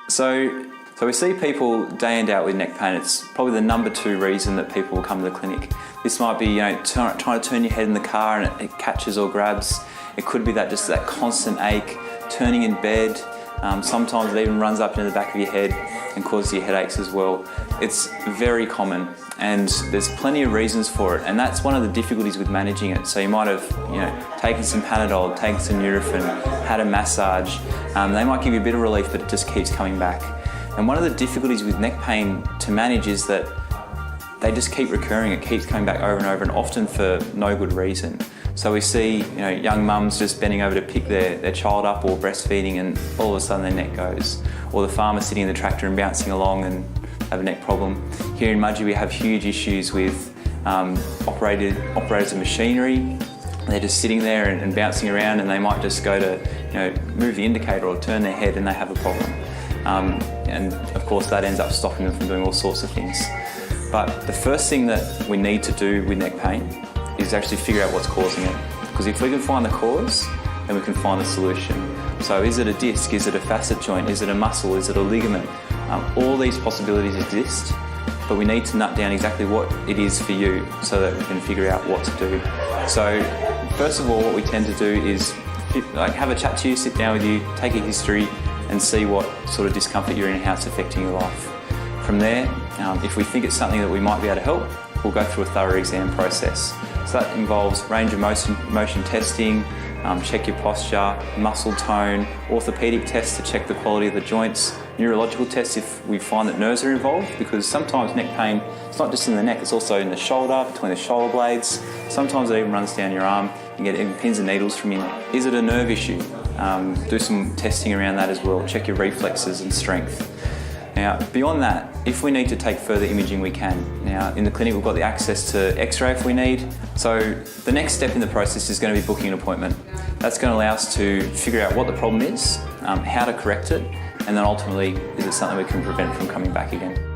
So we see people day in, day out with neck pain. It's probably the number 2 reason that people will come to the clinic. This might be, trying to turn your head in the car and it catches or grabs. It could be that constant ache, turning in bed. Sometimes it even runs up into the back of your head and causes you headaches as well. It's very common, and there's plenty of reasons for it, and that's one of the difficulties with managing it. So you might have taken some Panadol, taken some Nurofen, had a massage. They might give you a bit of relief, but it just keeps coming back. And one of the difficulties with neck pain to manage is that they just keep recurring. It keeps coming back over and over, and often for no good reason. So we see young mums just bending over to pick their child up or breastfeeding, and all of a sudden their neck goes. Or the farmer sitting in the tractor and bouncing along and have a neck problem. Here in Mudgee we have huge issues with operators of machinery. They're just sitting there and bouncing around, and they might just go to move the indicator or turn their head and they have a problem. And of course that ends up stopping them from doing all sorts of things. But the first thing that we need to do with neck pain is actually figure out what's causing it. Because if we can find the cause, then we can find the solution. So is it a disc? Is it a facet joint? Is it a muscle? Is it a ligament? All these possibilities exist, but we need to nut down exactly what it is for you so that we can figure out what to do. So first of all, what we tend to do is have a chat to you, sit down with you, take a history and see what sort of discomfort you're in and how it's affecting your life. From there, if we think it's something that we might be able to help, we'll go through a thorough exam process. So that involves range of motion testing, check your posture, muscle tone, orthopaedic tests to check the quality of the joints, neurological tests if we find that nerves are involved, because sometimes neck pain, it's not just in the neck, it's also in the shoulder, between the shoulder blades. Sometimes it even runs down your arm. You get even pins and needles from in. Is it a nerve issue? Do some testing around that as well. Check your reflexes and strength. Now, beyond that, if we need to take further imaging, we can. Now, in the clinic, we've got the access to X-ray if we need. So the next step in the process is going to be booking an appointment. That's going to allow us to figure out what the problem is, how to correct it, and then ultimately, is it something we can prevent from coming back again.